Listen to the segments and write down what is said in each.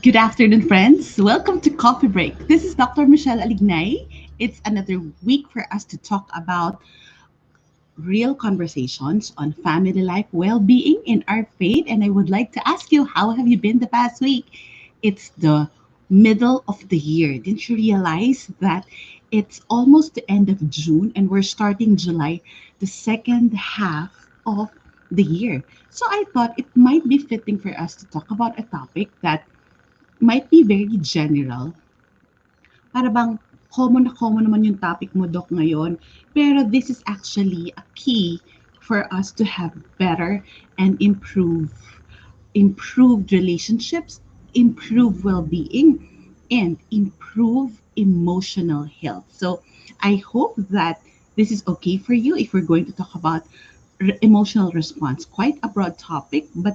Good afternoon, friends. Welcome to Coffee Break. This is Dr. Michele Alignay. It's another week for us to talk about real conversations on family life, well-being, and our faith. And I would like to ask you, how have you been the past week? It's the middle of the year. Didn't you realize that it's almost the end of June and we're starting July, the second half of the year? So I thought it might be fitting for us to talk about a topic that might be very general. Para bang common naman yung topic mo, Doc, ngayon. Pero this is actually a key for us to have better and improved relationships, improve well-being, and improve emotional health. So I hope that this is okay for you if we're going to talk about emotional response. Quite a broad topic, but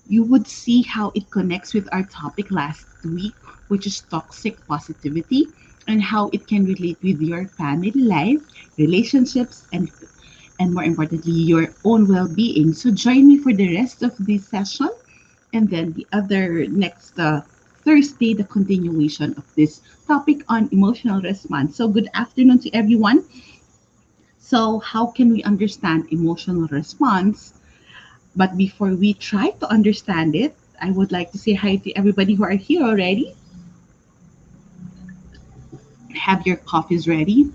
you would see how it connects with our topic last week, which is toxic positivity, and how it can relate with your family life, relationships, and more importantly, your own well-being. So join me for the rest of this session, and then the other next Thursday, the continuation of this topic on emotional response. So good afternoon to everyone. So how can we understand emotional response? But before we try to understand it, I would like to say hi to everybody who are here already. Have your coffees ready.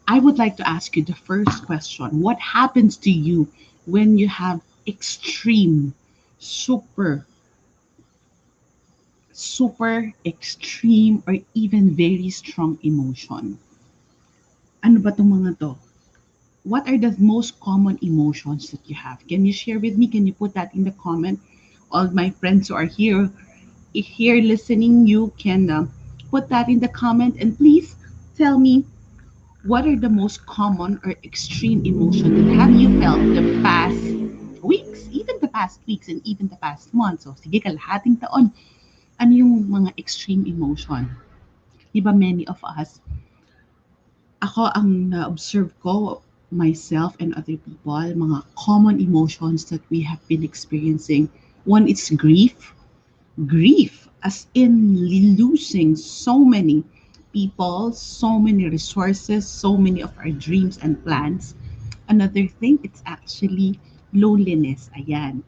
I would like to ask you the first question. What happens to you when you have extreme, super, super extreme, or even very strong emotion? Ano ba itong mga to? What are the most common emotions that you have? Can you share with me? Can you put that in the comment? All my friends who are here listening, you can put that in the comment and please tell me what are the most common or extreme emotion that have you felt the past weeks, and even the past months. So, sige, kalahating taon. Ano yung mga extreme emotion? Di ba many of us, ako ang na-observe ko, myself and other people, mga common emotions that we have been experiencing. One is grief, as in losing so many people, so many resources, so many of our dreams and plans. Another thing, it's actually loneliness. Ayan.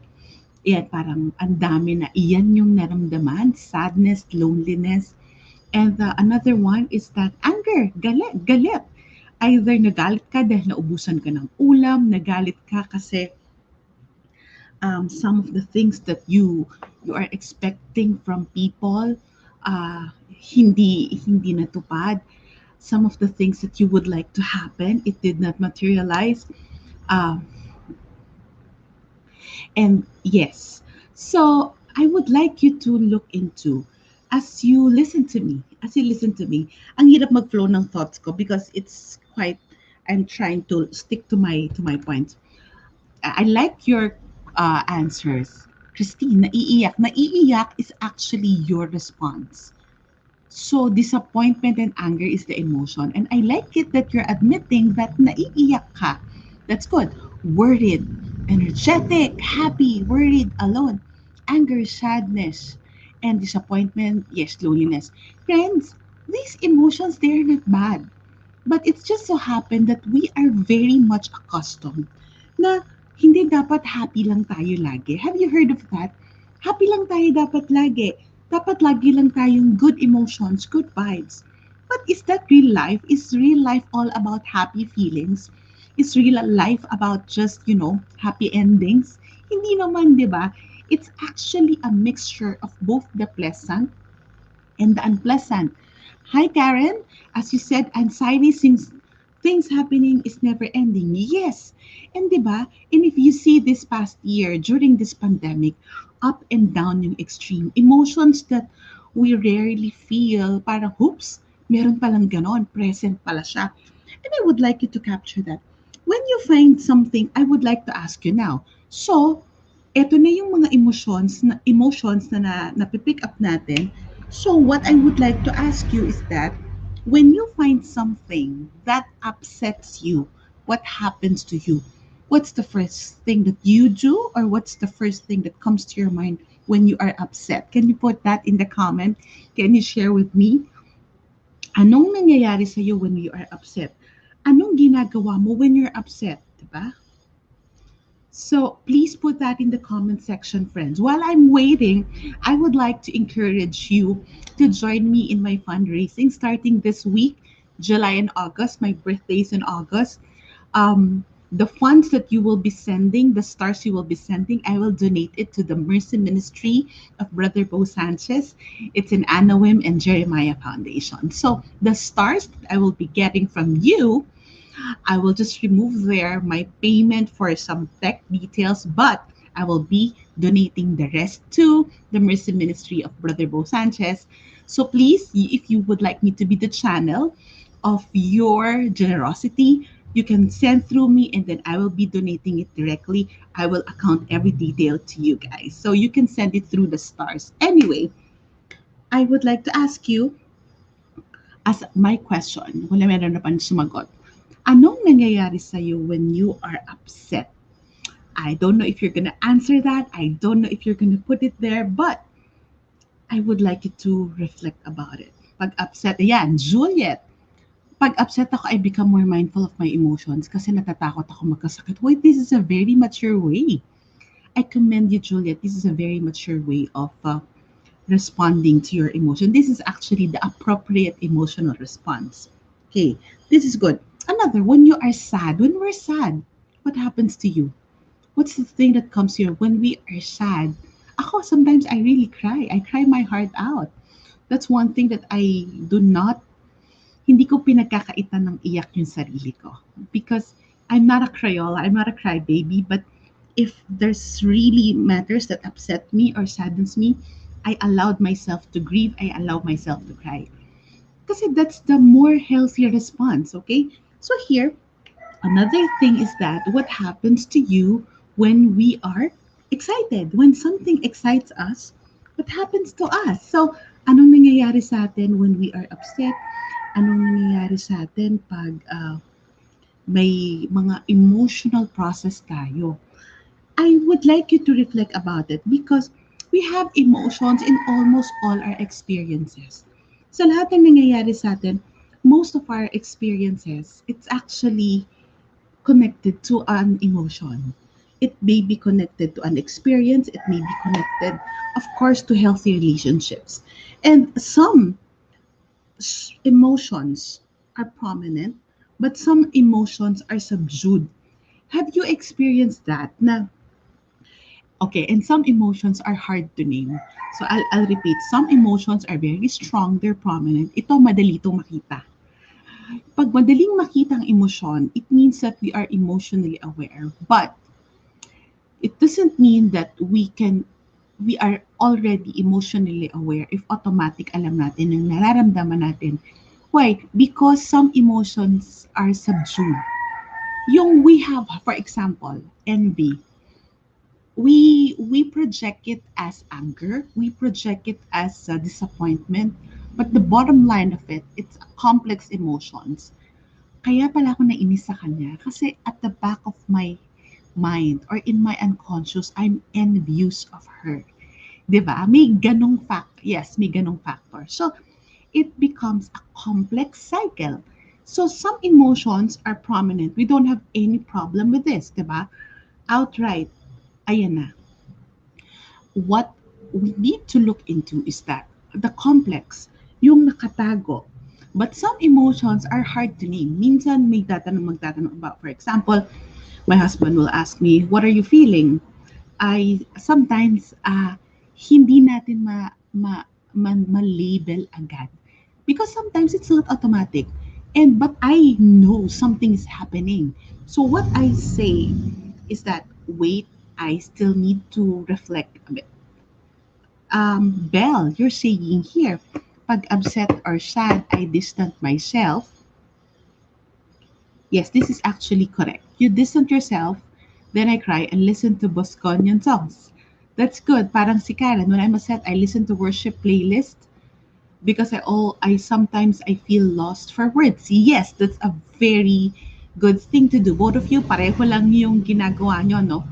Ayan, parang ang dami na iyan yung naramdaman, sadness, loneliness. And another one is that anger, galit. Either nagalit ka dahil naubusan ka ng ulam, nagalit ka kasi some of the things that you are expecting from people hindi natupad. Some of the things that you would like to happen, it did not materialize. uh, and yes, so I would like you to look into, as you listen to me, ang hirap mag-flow ng thoughts ko because it's quite, I'm trying to stick to my points. I like your answers. Christine, naiiyak. Naiiyak is actually your response. So disappointment and anger is the emotion. And I like it that you're admitting that naiiyak ka. That's good. Worried, energetic, happy, worried, alone. Anger, sadness, and disappointment, yes, loneliness. Friends, these emotions, they're not bad. But it's just so happened that we are very much accustomed na hindi dapat happy lang tayo lagi. Have you heard of that? Happy lang tayo dapat lagi. Dapat lagi lang tayong good emotions, good vibes. But is that real life? Is real life all about happy feelings? Is real life about just, happy endings? Hindi naman, di ba? It's actually a mixture of both the pleasant and the unpleasant. Hi, Karen. As you said, anxiety since things happening is never ending. Yes. And 'di ba? And if you see this past year during this pandemic, up and down yung extreme emotions that we rarely feel, parang hoops, meron palang ganon, present pala siya. And I would like you to capture that. When you find something, I would like to ask you now. So, eto na yung mga emotions na napipick up natin. So what I would like to ask you is that when you find something that upsets you, what happens to you? What's the first thing that you do, or what's the first thing that comes to your mind when you are upset? Can you put that in the comment? Can you share with me? Anong nangyayari sa'yo when you are upset? Anong ginagawa mo when you're upset? Diba? So please put that in the comment section, friends. While I'm waiting, I would like to encourage you to join me in my fundraising starting this week, July and August. My birthday is in August. The funds that you will be sending, the stars you will be sending, I will donate it to the Mercy Ministry of Brother Bo Sanchez. It's in Anawim and Jeremiah Foundation. So the stars that I will be getting from you, I will just remove there my payment for some tech details, but I will be donating the rest to the Mercy Ministry of Brother Bo Sanchez. So please, if you would like me to be the channel of your generosity, you can send through me and then I will be donating it directly. I will account every detail to you guys. So you can send it through the stars. Anyway, I would like to ask you as my question, wala meron na pa sumagot. Anong nangyayari sa'yo when you are upset? I don't know if you're gonna answer that. I don't know if you're gonna put it there, but I would like you to reflect about it. Pag upset, yan, Juliet. Pag upset ako, I become more mindful of my emotions kasi natatakot ako magkasakit. Wait, this is a very mature way. I commend you, Juliet. This is a very mature way of responding to your emotion. This is actually the appropriate emotional response. Okay, this is good. Another, when you are sad, when we're sad, what happens to you? What's the thing that comes here when we are sad? Ako, sometimes I really cry. I cry my heart out. That's one thing that I do not, hindi ko pinagkakaitan ng iyak yung sarili ko. Because I'm not a crayola, I'm not a crybaby, but if there's really matters that upset me or saddens me, I allowed myself to grieve, I allowed myself to cry. Kasi that's the more healthier response, okay? So here, another thing is that what happens to you when we are excited? When something excites us, what happens to us? So, anong nangyayari sa atin when we are upset? Anong nangyayari sa atin pag may mga emotional process tayo? I would like you to reflect about it because we have emotions in almost all our experiences. Sa lahat ng nangyayari sa atin, most of our experiences, it's actually connected to an emotion. It may be connected to an experience, it may be connected, of course, to healthy relationships. And some emotions are prominent, but some emotions are subdued. Have you experienced that? Na, okay, and some emotions are hard to name. So I'll repeat, some emotions are very strong, they're prominent. Ito madali itong makita. Pag madaling makita ang emosyon, it means that we are emotionally aware. But it doesn't mean that we are already emotionally aware if automatic alam natin ang nararamdaman natin. Why? Because some emotions are subdued. Yung we have, for example, envy. We project it as anger, we project it as disappointment, but the bottom line of it, it's complex emotions. Kaya pala ako nainis sa kanya kasi at the back of my mind or in my unconscious, I'm envious of her. 'Di ba? May ganong fact. Yes, may ganong factor. So, it becomes a complex cycle. So, some emotions are prominent. We don't have any problem with this, 'di ba? Outright, ayan na. What we need to look into is that the complex, yung nakatago. But some emotions are hard to name. Minsan may magtatanong about, for example, my husband will ask me, what are you feeling? I sometimes hindi natin ma-label agad. Because sometimes it's not automatic. But I know something is happening. So what I say is that wait, I still need to reflect a bit. Belle, you're saying here, pag upset or sad, I distant myself. Yes, this is actually correct. You distant yourself, then I cry and listen to Bosconian songs. That's good. Parang si Karen, when I'm upset, I listen to worship playlist because I sometimes I feel lost for words. Yes, that's a very good thing to do. Both of you, pareho lang yung ginagawa nyo, no?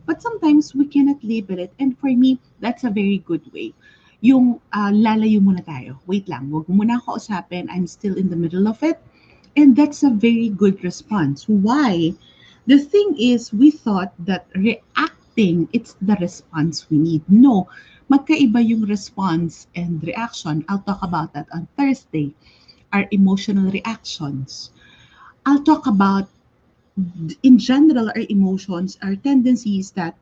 But sometimes we cannot label it. And for me, that's a very good way. Yung lalayo muna tayo. Wait lang, wag mo muna ako usapin. I'm still in the middle of it. And that's a very good response. Why? The thing is, we thought that reacting, it's the response we need. No, magkaiba yung response and reaction. I'll talk about that on Thursday. Our emotional reactions. I'll talk about, in general, our emotions, our tendencies that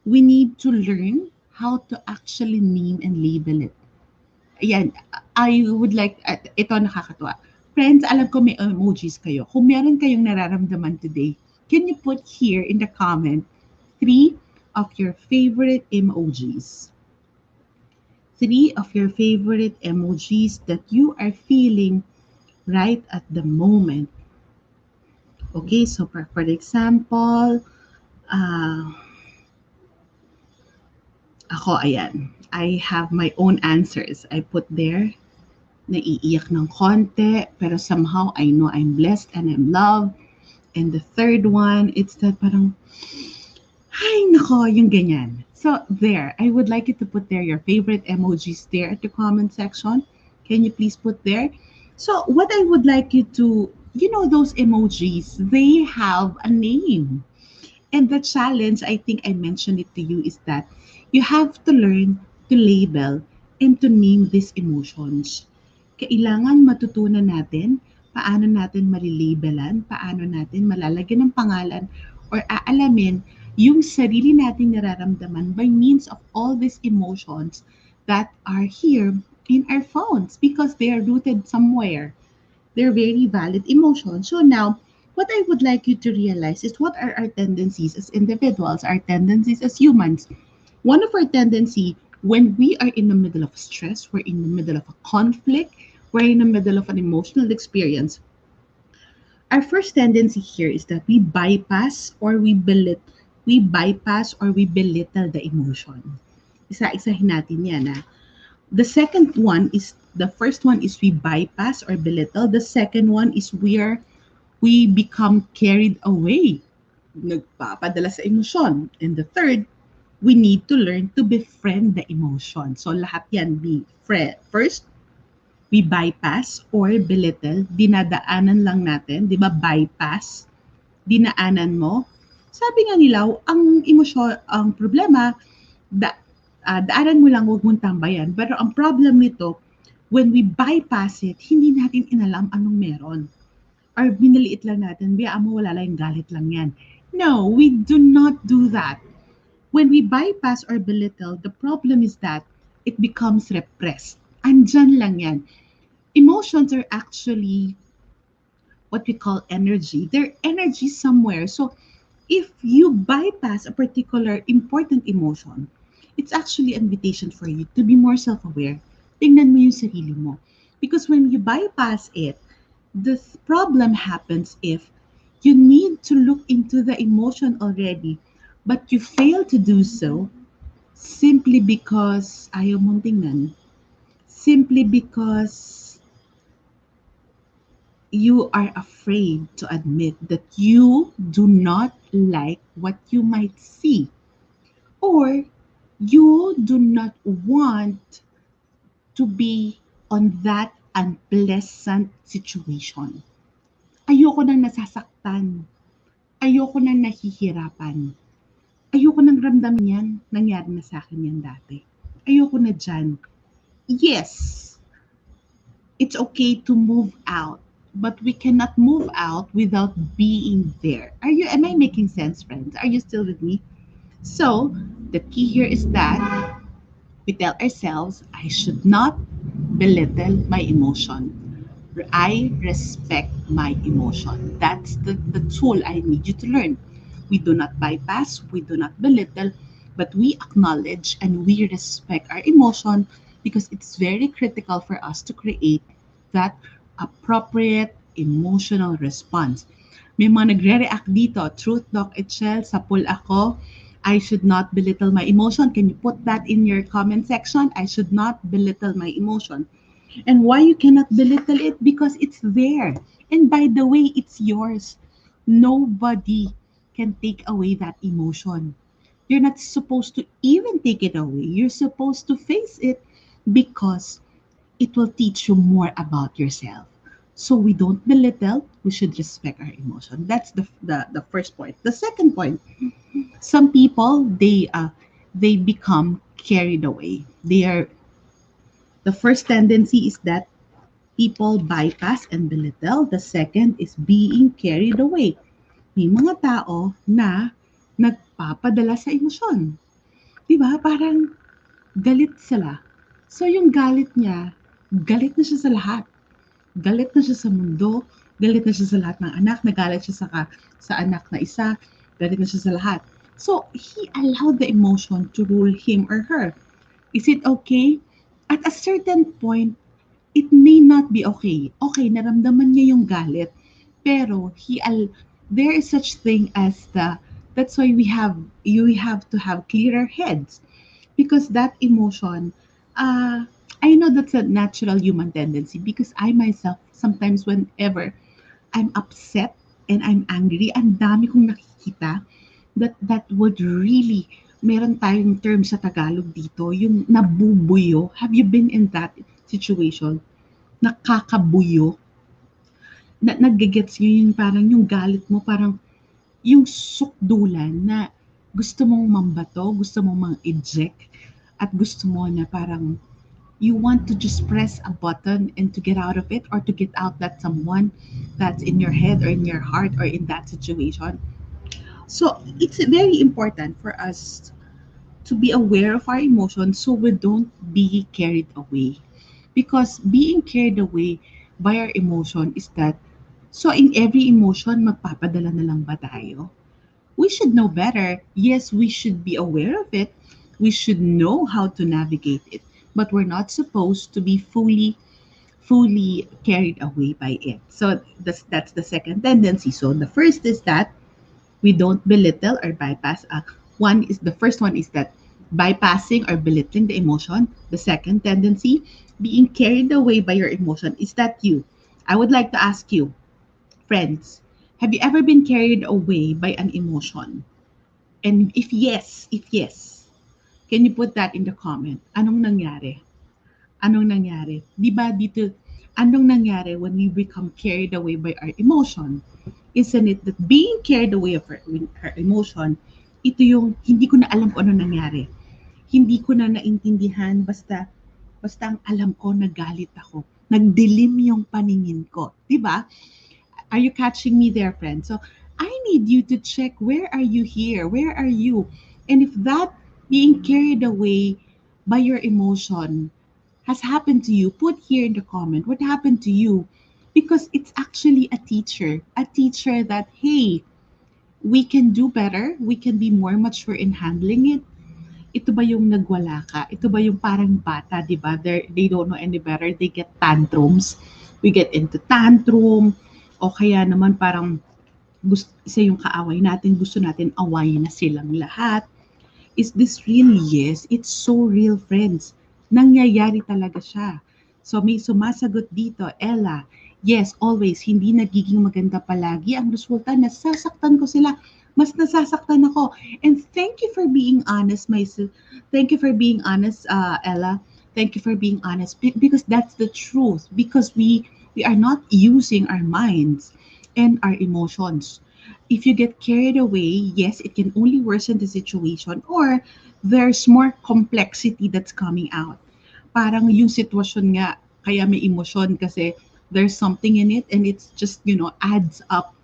we need to learn how to actually name and label it. Ayan, I would like, ito nakakatuwa. Friends, alam ko may emojis kayo. Kung meron kayong nararamdaman today, can you put here in the comment three of your favorite emojis? Three of your favorite emojis that you are feeling right at the moment. Okay, so for example, uh, ako, ayan. I have my own answers. I put there, naiiyak ng konti, pero somehow I know I'm blessed and I'm loved. And the third one, it's that parang, ay, nako, yung ganyan. So, there. I would like you to put there your favorite emojis there at the comment section. Can you please put there? So, what I would like you to, those emojis, they have a name. And the challenge, I think I mentioned it to you, is that you have to learn to label and to name these emotions. Kailangan matutunan natin paano natin malilibelan, paano natin malalagyan ng pangalan or aalamin yung sarili nating nararamdaman by means of all these emotions that are here in our phones because they are rooted somewhere. They're very valid emotions. So now, what I would like you to realize is what are our tendencies as individuals, our tendencies as humans. One of our tendency when we are in the middle of stress, we're in the middle of a conflict, we're in the middle of an emotional experience. Our first tendency here is that we bypass or we belittle the emotion. Isa-isahin natin yan. The second one is, the first one is we bypass or belittle. The second one is where we become carried away. Nagpapadala sa emosyon. And the third, we need to learn to befriend the emotion. So lahat yan, first, we bypass or belittle. Dinadaanan lang natin, di ba? Bypass. Dinaanan mo. Sabi nga nila, ang emosyon, ang problema, da, daanan mo lang, huwag mong tambayan. Pero ang problem nito, when we bypass it, hindi natin inalam anong meron. Or binaliit lang natin, biyaan mo, wala lang, galit lang yan. No, we do not do that. When we bypass or belittle, the problem is that it becomes repressed. Andyan lang yan. Emotions are actually what we call energy. They're energy somewhere. So if you bypass a particular important emotion, it's actually an invitation for you to be more self-aware. Tingnan mo yung sarili mo. Because when you bypass it, the problem happens if you need to look into the emotion already, but you fail to do so simply because ayaw mong tingnan. Simply because you are afraid to admit that you do not like what you might see, or you do not want to be on that unpleasant situation. Ayoko nang nasasaktan. Ayoko nang nahihirapan. Ayoko nang ramdaman yan. Nangyari na sa akin yan dati. Ayoko na dyan. Yes, it's okay to move out, but we cannot move out without being there. Am I making sense, friends? Are you still with me? So, the key here is that we tell ourselves, I should not belittle my emotion. I respect my emotion. That's the tool I need you to learn. We do not bypass, we do not belittle, but we acknowledge and we respect our emotion because it's very critical for us to create that appropriate emotional response. May mga nagre-react dito. Truth Doc Echel, sa pool ako. I should not belittle my emotion. Can you put that in your comment section? I should not belittle my emotion. And why you cannot belittle it? Because it's there. And by the way, it's yours. Nobody can take away that emotion. You're not supposed to even take it away. You're supposed to face it because it will teach you more about yourself. So we don't belittle, we should respect our emotion. That's the first point. The second point, some people they become carried away. They are the first tendency is that people bypass and belittle. The second is being carried away. May mga tao na nagpapadala sa emosyon. 'Di ba? Parang galit sila. So yung galit niya, galit na siya sa lahat. Galit na siya sa mundo, galit na siya sa lahat ng anak, nagalit siya sa anak na isa, galit na siya sa lahat. So he allowed the emotion to rule him or her. Is it okay? At a certain point, it may not be okay. Okay, naramdaman niya yung galit, pero there is such thing as that's why you have to have clearer heads because that emotion, I know that's a natural human tendency because I myself sometimes whenever I'm upset and I'm angry, ang dami kong nakikita that would really, meron tayong term sa Tagalog dito, yung nabubuyo. Have you been in that situation? Nakakabuyo, na nagigets nyo yung parang yung galit mo, parang yung sukdulan na gusto mong mambato, gusto mong mang-eject, at gusto mo na parang you want to just press a button and to get out of it or to get out that someone that's in your head or in your heart or in that situation. So it's very important for us to be aware of our emotions so we don't be carried away. Because being carried away by our emotion is that, so in every emotion, magpapadala na lang ba tayo? We should know better. Yes, we should be aware of it. We should know how to navigate it. But we're not supposed to be fully carried away by it. So that's the second tendency. So the first is that we don't belittle or bypass. The first one is that bypassing or belittling the emotion. The second tendency, being carried away by your emotion. Is that you? I would like to ask you, friends, have you ever been carried away by an emotion? And if yes, can you put that in the comment? Anong nangyari? Anong nangyari? Di ba dito, anong nangyari when we become carried away by our emotion? Isn't it that being carried away of our emotion, ito yung hindi ko na alam kung ano nangyari. Hindi ko na naintindihan, basta ang alam ko nagalit ako. Nagdilim yung paningin ko. Di ba? Are you catching me there, friend? So I need you to check, where are you here? Where are you? And if that being carried away by your emotion has happened to you, put here in the comment what happened to you. Because it's actually a teacher that, hey, we can do better, we can be more mature in handling it. Ito ba yung nagwala ka? Ito ba yung parang bata, di ba? They don't know any better, they get tantrums. We get into tantrum, o kaya naman parang isa yung kaaway natin, gusto natin awayin na silang lahat. Is this real? Yes, it's so real, friends. Nangyayari talaga siya. So may sumasagot dito, Ella, yes, always, hindi nagiging maganda palagi. Ang resulta, nasasaktan ko sila. Mas nasasaktan ako. And thank you for being honest, thank you for being honest, Ella. Thank you for being honest because that's the truth. Because we are not using our minds and our emotions. If you get carried away, yes, it can only worsen the situation or there's more complexity that's coming out. Parang yung sitwasyon nga, kaya may emosyon kasi there's something in it and it's just, adds up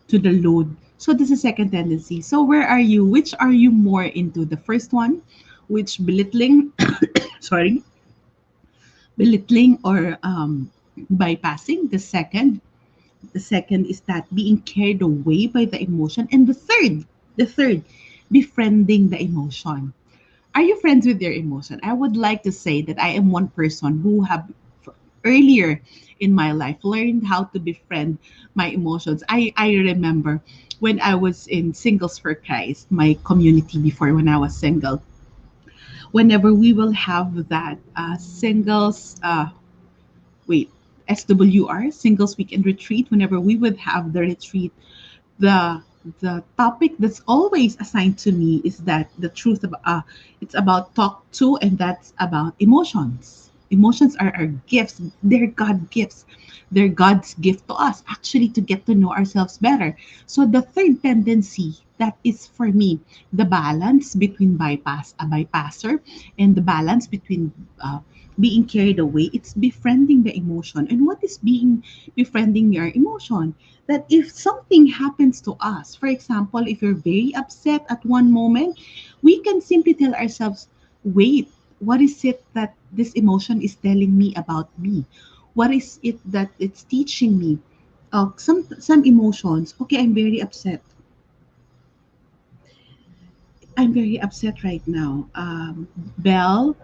to the load. So this is second tendency. So where are you? Which are you more into? The first one, which belittling, sorry, belittling or bypassing. The second is that being carried away by the emotion. And the third, befriending the emotion. Are you friends with your emotion? I would like to say that I am one person who have earlier in my life learned how to befriend my emotions. I remember when I was in Singles for Christ, my community before when I was single, whenever we will have that singles, wait, SWR, Singles Weekend Retreat, whenever we would have the retreat, the the topic that's always assigned to me is that the truth of it's about talk to, and that's about emotions. Emotions are our gifts. They're God gifts. They're God's gift to us, actually, to get to know ourselves better. So the third tendency, that is for me the balance between a bypasser, and the balance between being carried away. It's befriending the emotion. And what is being befriending your emotion? That if something happens to us, for example, if you're very upset at one moment, we can simply tell ourselves, wait, what is it that this emotion is telling me about me? What is it that it's teaching me? Some emotions. Okay, I'm very upset right now. Belle,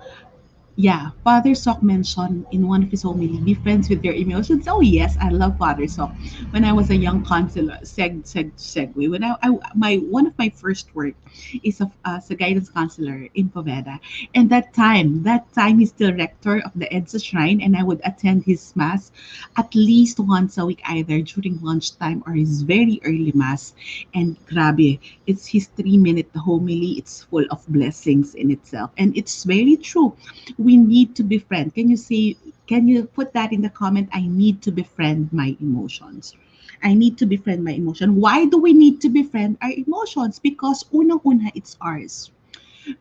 yeah, Father Sock mentioned in one of his homily, be friends with your emotions. Oh yes, I love Father Sock. When I was a young counselor, segue. I my one of my first work is as a guidance counselor in Poveda, and that time he's still rector of the EDSA Shrine, and I would attend his mass at least once a week, either during lunchtime or his very early mass. And grabe, it's his 3 minute homily. It's full of blessings in itself, and it's very true. We need to befriend. Can you put that in the comment? I need to befriend my emotions. I need to befriend my emotion. Why do we need to befriend our emotions? Because unang-una, it's ours.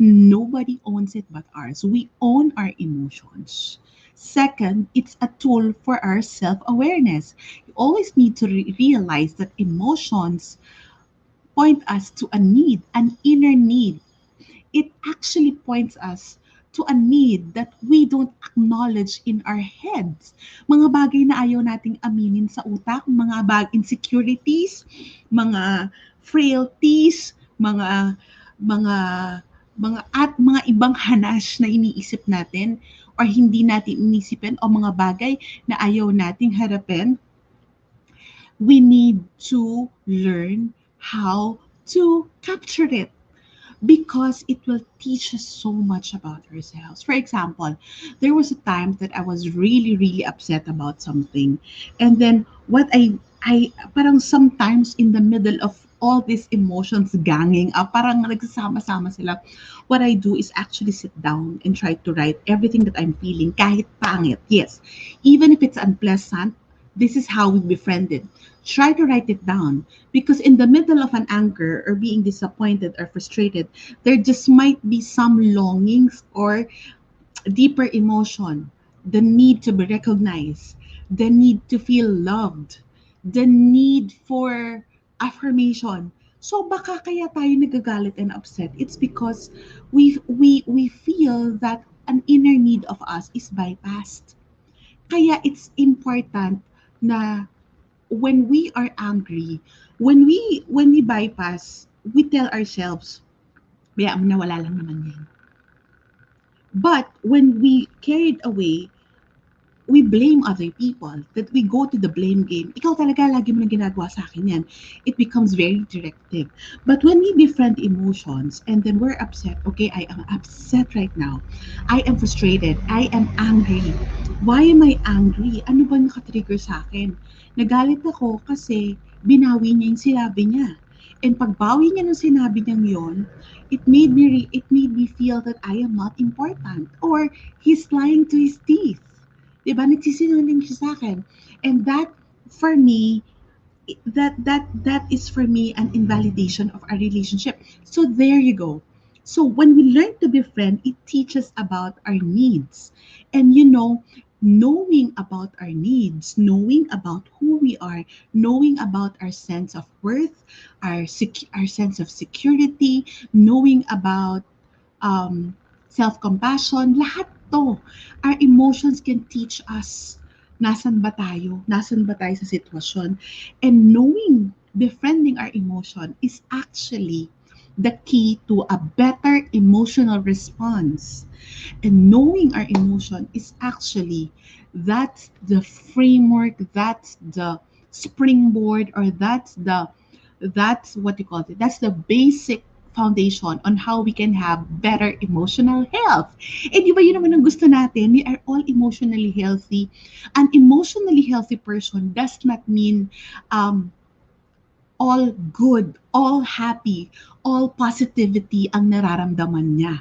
Nobody owns it but ours. We own our emotions. Second, it's a tool for our self-awareness. You always need to realize that emotions point us to a need, an inner need. It actually points us to a need that we don't acknowledge in our heads. Mga bagay na ayaw nating aminin sa utak, mga insecurities, mga frailties, mga mga ibang hanas na iniisip natin or hindi natin inisipin, o mga bagay na ayaw nating harapin. We need to learn how to capture it, because it will teach us so much about ourselves. For example, there was a time that I was really, really upset about something. And then I parang sometimes in the middle of all these emotions ganging up, parang nagsasama-sama sila. What I do is actually sit down and try to write everything that I'm feeling, kahit pangit. Yes, even if it's unpleasant, this is how we befriended. Try to write it down, because in the middle of an anger or being disappointed or frustrated, there just might be some longings or deeper emotion, the need to be recognized, the need to feel loved, the need for affirmation. So baka kaya tayo nagagalit and upset. It's because we feel that an inner need of us is bypassed. Kaya it's important na when we are angry, when we bypass, we tell ourselves, "Yeah, nawala lang naman 'yan." But when we carried away, we blame other people, that we go to the blame game. Ikaw talaga, lagi mo nang ginagawa sa akin yan. It becomes very directive. But when we befriend emotions and then we're upset, okay, I am upset right now. I am frustrated. I am angry. Why am I angry? Ano ba nakatrigger sa akin? Nagalit ako kasi binawi niya yung sinabi niya. And pagbawi niya ng sinabi niyang yon, it made me feel that I am not important, or he's lying to his teeth. 'Di ba, nagsisinungaling siya sa'kin. And that, for me, that is for me an invalidation of our relationship. So there you go. So when we learn to befriend, it teaches about our needs. And knowing about our needs, knowing about who we are, knowing about our sense of worth, our sense of security, knowing about self-compassion, lahat to. Our emotions can teach us nasan ba tayo sa sitwasyon. And knowing, befriending our emotion is actually the key to a better emotional response. And knowing our emotion is actually, that's the framework, that's the springboard, or that's what you call it, that's the basic foundation on how we can have better emotional health. Eh di ba yun naman ang gusto natin? We are all emotionally healthy. An emotionally healthy person does not mean um, all good, all happy, all positivity ang nararamdaman niya.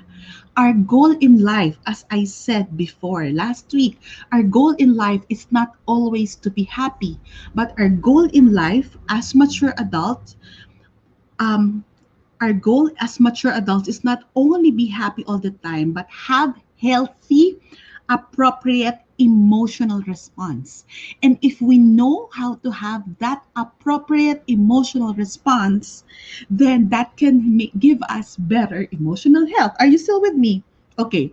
Our goal in life, as I said before last week, our goal in life is not always to be happy, but our goal in life as mature adults, um, our goal as mature adults is not only be happy all the time, but have healthy, appropriate emotional response. And if we know how to have that appropriate emotional response, then that can give us better emotional health. Are you still with me? Okay,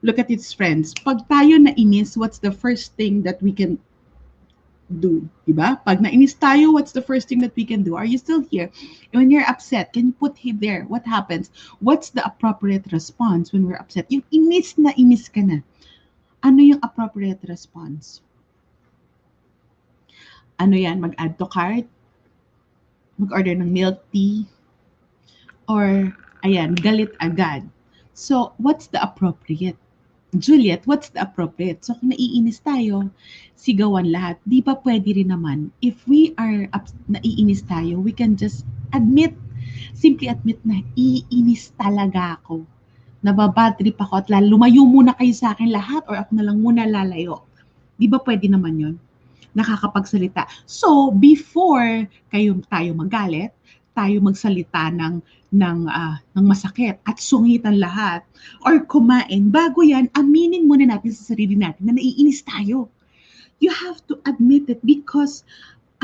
look at its friends. Pag tayo nainis, what's the first thing that we can do, di ba? Pag nainis tayo, what's the first thing that we can do? Are you still here? When you're upset, can you put him there? What happens? What's the appropriate response when we're upset? Yung inis na inis ka na. Ano yung appropriate response? Ano yan? Mag-add to cart? Mag-order ng milk tea? Or, ayan, galit agad. So, what's the appropriate? Juliet, what's the appropriate? So kung naiinis tayo, sigawan lahat. Di ba pwede rin naman, if we are naiinis tayo, we can just simply admit na iinis talaga ako. Nababadrip ako at lumayo muna kayo sa akin lahat or ako na lang muna lalayo. Di ba pwede naman yun? Nakakapagsalita. So, before tayo magalit, tayo magsalita ng masakit at sungitan lahat or kumain, bago yan, aminin muna natin sa sarili natin na naiinis tayo. You have to admit it because,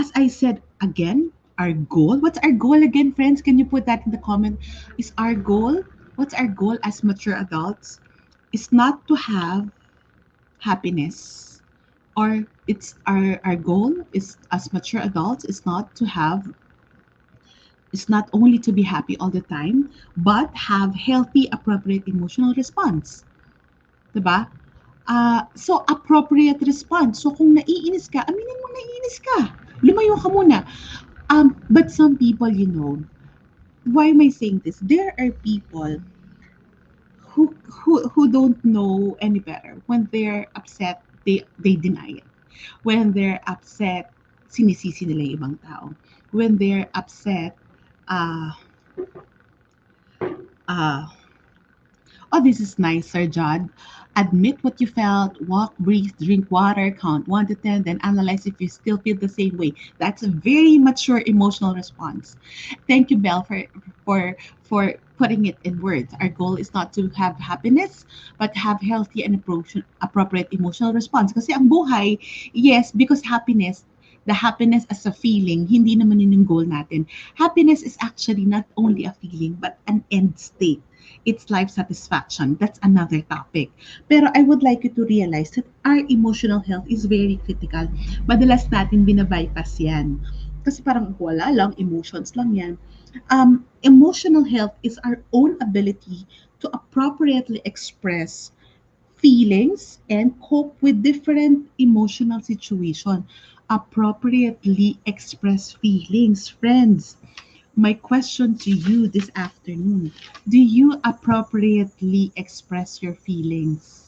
as I said again, our goal, what's our goal again, friends? Can you put that in the comment? What's our goal as mature adults? Is not to have happiness, or it's our goal is as mature adults is not only to be happy all the time, but have healthy, appropriate emotional response. Diba? So, appropriate response. So, kung naiinis ka, aminin mo naiinis ka. Lumayo ka muna. But some people, why am I saying this? There are people who don't know any better. When they're upset, they deny it. When they're upset, sinisisi nila yung ibang tao. When they're upset, uh, uh, oh, this is nice, Sir John. Admit what you felt, walk, breathe, drink water, count 1 to 10, then analyze if you still feel the same way. That's a very mature emotional response. Thank you, Belle, for putting it in words. Our goal is not to have happiness, but have healthy and appropriate emotional response. Kasi ang buhay, yes, because the happiness as a feeling, hindi naman yun yung goal natin. Happiness is actually not only a feeling, but an end state. It's life satisfaction. That's another topic. Pero I would like you to realize that our emotional health is very critical. Madalas natin binabypass yan. Kasi parang wala lang, emotions lang yan. Emotional health is our own ability to appropriately express feelings and cope with different emotional situation. Appropriately express feelings, friends. My question to you this afternoon, do you appropriately express your feelings?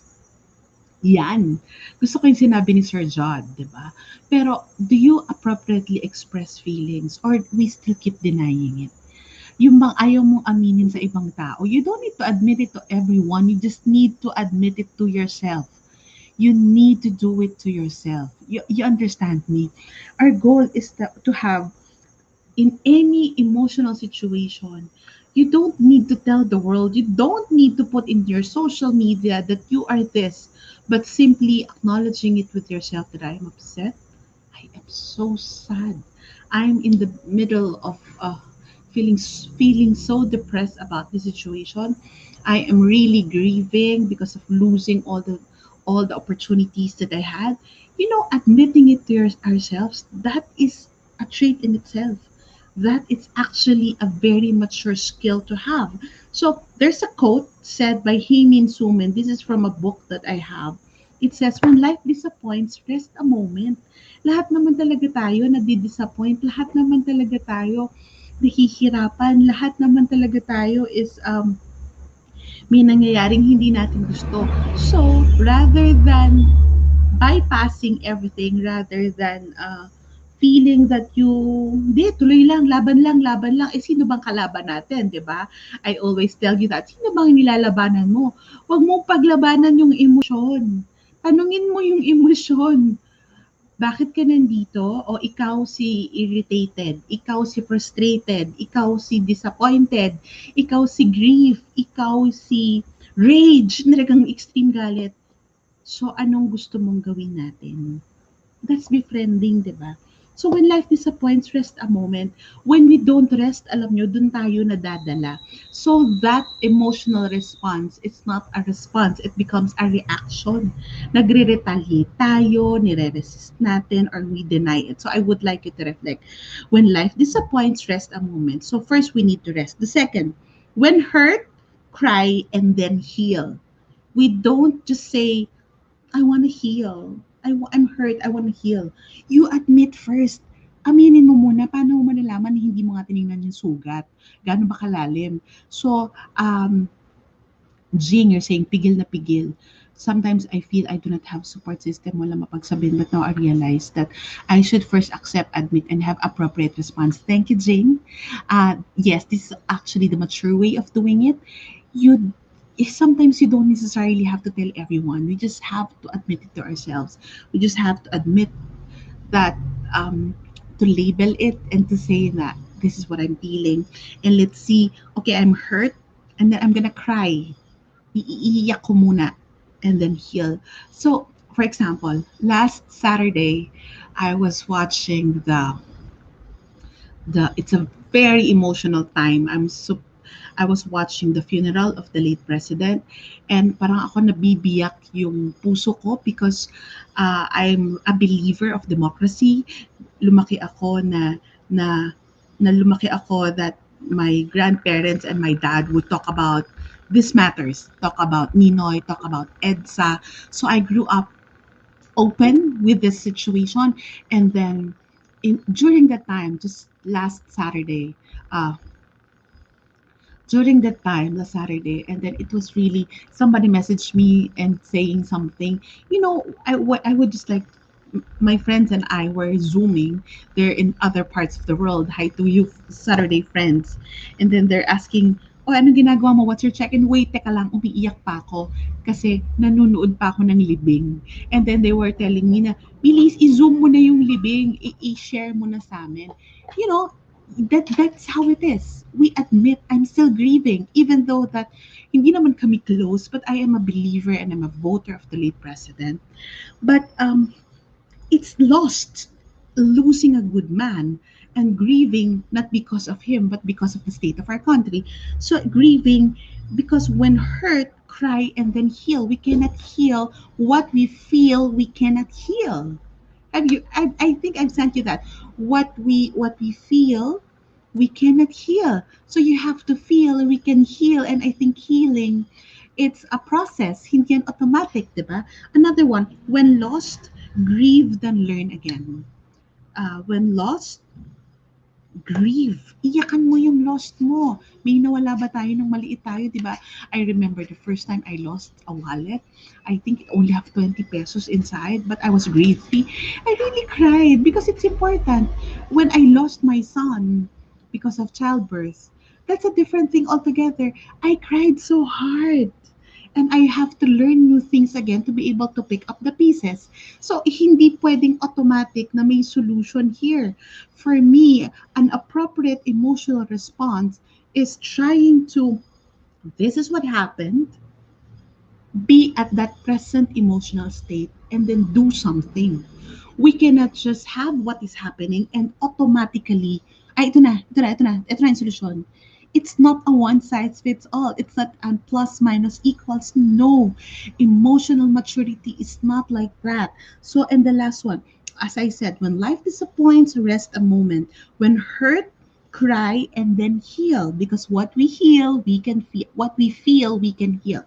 Yan. Gusto ko yung sinabi ni Sir John, di ba? Pero, do you appropriately express feelings or we still keep denying it? Yung bang ayaw mong aminin sa ibang tao, you don't need to admit it to everyone. You just need to admit it to yourself. You need to do it to yourself. You understand me? Our goal is to have in any emotional situation, you don't need to tell the world, you don't need to put in your social media that you are this, but simply acknowledging it with yourself that I am upset, I am so sad, I'm in the middle of feeling so depressed about the situation. I am really grieving because of losing all the opportunities that I had. Admitting it to ourselves, that is a trait in itself. That is actually a very mature skill to have. So there's a quote said by Min Sumin. This is from a book that I have. It says, when life disappoints, rest a moment. Lahat naman talaga tayo nadi-disappoint. Lahat naman talaga tayo nahihirapan. Lahat naman talaga tayo is may nangyayaring hindi natin gusto. So, rather than bypassing everything, rather than feeling that you, hindi, tuloy lang, laban lang. Eh, sino bang kalaban natin, di ba? I always tell you that. Sino bang nilalabanan mo? Huwag mong paglabanan yung emosyon. Tanungin mo yung emosyon. Bakit ka nandito? O ikaw si irritated, ikaw si frustrated, ikaw si disappointed, ikaw si grief, ikaw si rage, talagang extreme galit. So, anong gusto mong gawin natin? That's befriending, di ba? So when life disappoints, rest a moment. When we don't rest, alam nyo, dun tayo nadadala. So that emotional response, it's not a response, it becomes a reaction. Nagre-retaliate tayo, nire-resist natin, or we deny it. So I would like you to reflect. When life disappoints, rest a moment. So first, we need to rest. The second, when hurt, cry, and then heal. We don't just say, I want to heal. I'm hurt. I want to heal. You admit first. Aminin mo muna, paano mo malalaman na hindi mo nga tinignan yung sugat? Gaano ba kalalim? So, Jing, you're saying pigil na pigil. Sometimes I feel I do not have support system, wala mapagsabihin, but now I realize that I should first accept, admit, and have appropriate response. Thank you, Jing. Yes, this is actually the mature way of doing it. You Sometimes you don't necessarily have to tell everyone. We just have to admit it to ourselves. We just have to admit that, to label it and to say that this is what I'm feeling. And let's see, okay, I'm hurt, and then I'm gonna cry. Iiyak ko muna and then heal. So, for example, last Saturday, I was watching the it's a very emotional time. I was watching the funeral of the late president, and parang ako nabibiyak yung puso ko because I'm a believer of democracy. Lumaki ako na na lumaki ako that my grandparents and my dad would talk about these matters, talk about Ninoy, talk about EDSA. So I grew up open with this situation, and then during that time, just last Saturday, uh, during that time, last Saturday, and then it was really somebody messaged me and saying something. I would just like, my friends and I were zooming. They're in other parts of the world. Hi to you, Saturday friends. And then they're asking, "Oh, anong ginagawa mo? What's your check-in?" Wait, teka lang, umiiyak pa ako kasi nanonood pa ako ng libing. And then they were telling me na, "Bilis, i-zoom mo na yung libing, i-share mo na sa amin." You know, that's how it is. We admit I'm still grieving, even though that hindi naman kami close, but I am a believer and I'm a voter of the late president. But it's lost, losing a good man and grieving not because of him but because of the state of our country. So grieving, because when hurt, cry and then heal. We cannot heal what we feel we cannot heal. Have you? I think I've sent you that. What we feel, we cannot heal. So you have to feel, we can heal. And I think healing, it's a process. Hindi yan automatic, di ba? Another one, when lost, grieve, then learn again. When lost, grieve. Iyakan mo yung lost mo. May nawala ba tayo nung maliit tayo, di ba? I remember the first time I lost a wallet. I think it only have 20 pesos inside, but I was grieving. I really cried because it's important. When I lost my son because of childbirth, that's a different thing altogether. I cried so hard. And I have to learn new things again to be able to pick up the pieces. So, hindi pwedeng automatic na may solution here. For me, an appropriate emotional response is trying to, this is what happened, be at that present emotional state and then do something. We cannot just have what is happening and automatically, ay, ito na yung solusyon. It's not a one size fits all. It's not a plus minus equals. No. Emotional maturity is not like that. So, and the last one, as I said, when life disappoints, rest a moment. When hurt, cry and then heal, because what we heal we can feel, what we feel we can heal.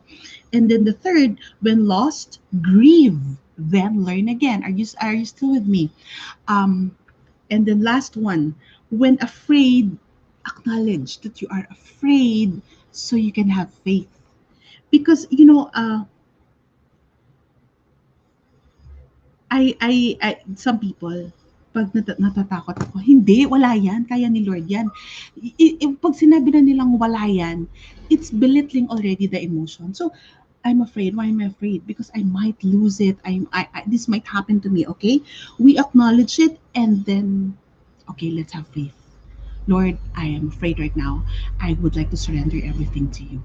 And then the third, when lost, grieve, then learn again. Are you still with me? Um, and then last one, when afraid, acknowledge that you are afraid so you can have faith. Because I some people. 'Pag natatakot ako, hindi, wala yan, kaya ni Lord yan. 'Pag sinabi na nilang wala yan, it's belittling already the emotion. So, I'm afraid. Why am I afraid? Because I might lose it. This might happen to me, okay? We acknowledge it and then, okay, let's have faith. Lord, I am afraid right now. I would like to surrender everything to you.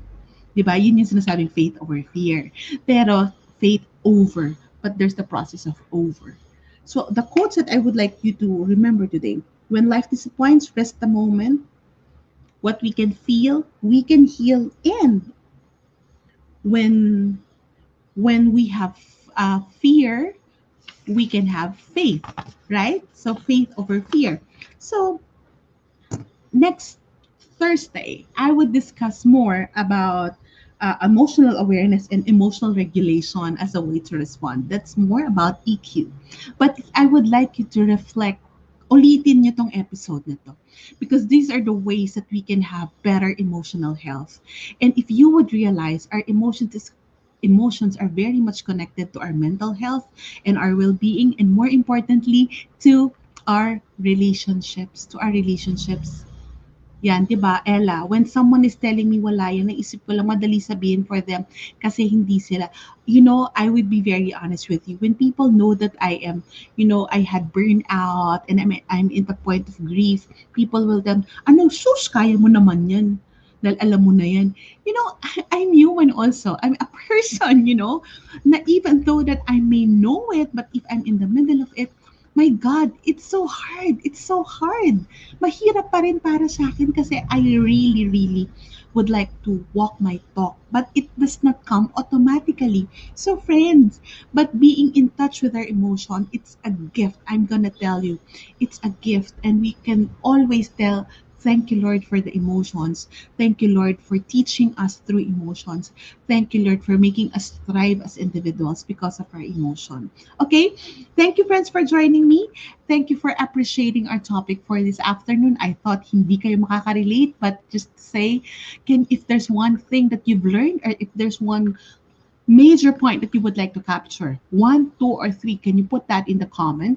Diba? Yun yung sinasabing faith over fear. Pero faith over. But there's the process of over. So the quotes that I would like you to remember today. When life disappoints, rest the moment. What we can feel, we can heal. And when we have fear, we can have faith, right? So faith over fear. So next Thursday, I would discuss more about emotional awareness and emotional regulation as a way to respond. That's more about EQ. But I would like you to reflect, ulitin niyo tong episode na to. Because these are the ways that we can have better emotional health. And if you would realize our emotions are very much connected to our mental health and our well-being, and more importantly, to our relationships. Yan, 'di ba, Ella, when someone is telling me wala yan, naisip ko lang madali sabihin for them kasi hindi sila. I would be very honest with you. When people know that I had burnout and I'm in the point of grief, people will tell, ano, sus, kaya mo naman yan. Dahil alam mo na yan. I'm human also. I'm a person, na even though that I may know it, but if I'm in the middle of it, my God, it's so hard. It's so hard. Mahirap pa rin para sa akin kasi I really, really would like to walk my talk, but it does not come automatically. So friends, but being in touch with our emotion, it's a gift. I'm gonna tell you, it's a gift, and we can always tell, thank you, Lord, for the emotions. Thank you, Lord, for teaching us through emotions. Thank you, Lord, for making us thrive as individuals because of our emotion. Okay? Thank you, friends, for joining me. Thank you for appreciating our topic for this afternoon. I thought hindi kayo makaka-relate, but just to say, if there's one thing that you've learned, or if there's one major point that you would like to capture, one, two, or three, can you put that in the comment?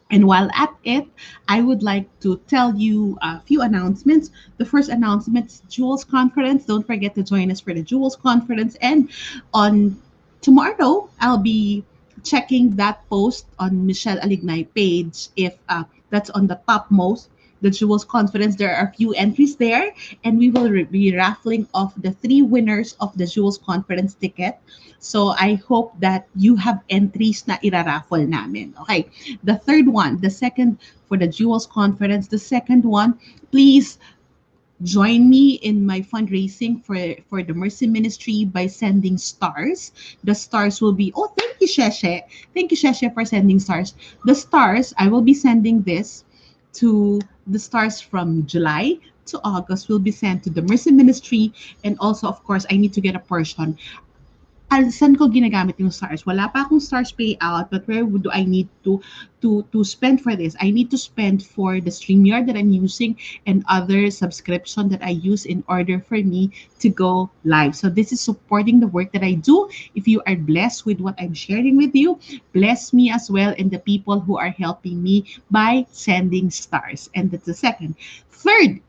And while at it, I would like to tell you a few announcements. The first announcement is Jules Conference. Don't forget to join us for the Jules Conference. And on tomorrow, I'll be checking that post on Michelle Alignay page if that's on the topmost. The Jewels Conference, there are a few entries there, and we will be raffling off the three winners of the Jewels Conference ticket. So I hope that you have entries na iraraffle namin. Okay. The third one, the second for the Jewels Conference, the second one, please join me in my fundraising for the Mercy Ministry by sending stars. The stars will be, oh, thank you, Sheshe. Thank you, Sheshe, for sending stars. The stars, I will be sending this to the stars from July to August will be sent to the Mercy Ministry. And also, of course, I need to get a portion. Saan ko ginagamit yung stars? Wala pa akong stars payout, but where do I need to spend for this? I need to spend for the StreamYard that I'm using and other subscription that I use in order for me to go live. So this is supporting the work that I do. If you are blessed with what I'm sharing with you, bless me as well and the people who are helping me by sending stars. And that's the second. Third,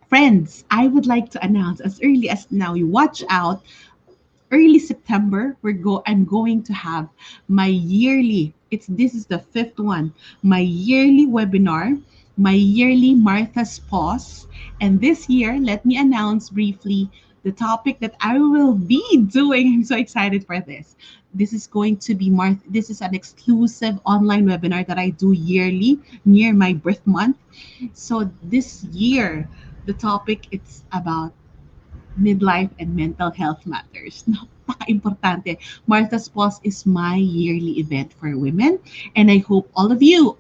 friends, I would like to announce as early as now, you watch out, early September, I'm going to have my yearly, this is the fifth one, my yearly webinar, my yearly Martha's Pause. And this year, let me announce briefly the topic that I will be doing. I'm so excited for this. This is going to be this is an exclusive online webinar that I do yearly near my birth month. So this year, the topic it's about midlife and mental health matters. Napaka-importante. Martha's Pause is my yearly event for women. And I hope all of you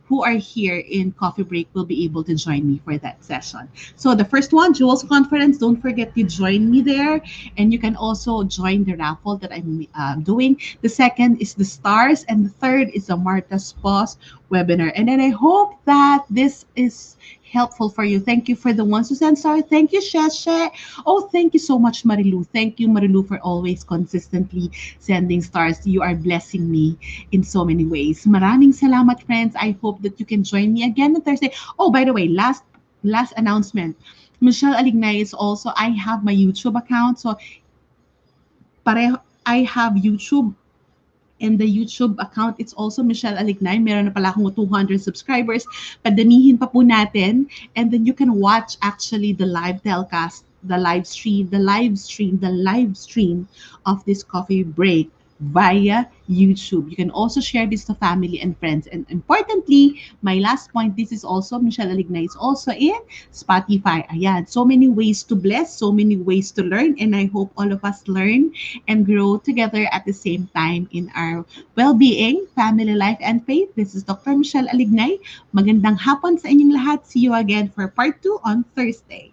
who are here in Coffee Break will be able to join me for that session. So the first one, Jules Conference, don't forget to join me there. And you can also join the raffle that I'm doing. The second is the stars. And the third is the Martha's Pause webinar. And then I hope that this is helpful for you. Thank you for the ones who sent stars. Thank you, Sheshe. Oh, thank you so much, Marilu. Thank you, Marilu, for always consistently sending stars. You are blessing me in so many ways. Maraming salamat, friends. I hope that you can join me again on Thursday. Oh, by the way, last announcement. Michelle Alignay is also, I have my YouTube account. So, pareho, I have YouTube and the YouTube account, it's also Michelle Alignay. Meron na pala akong 200 subscribers. Padamihin pa po natin. And then you can watch actually the live telecast, the live stream of this coffee break via YouTube. You can also share this to family and friends. And importantly, my last point, this is also, Michelle Alignay is also in Spotify. Ayan, so many ways to bless, so many ways to learn. And I hope all of us learn and grow together at the same time in our well-being, family life, and faith. This is Dr. Michelle Alignay. Magandang hapon sa inyong lahat. See you again for part 2 on Thursday.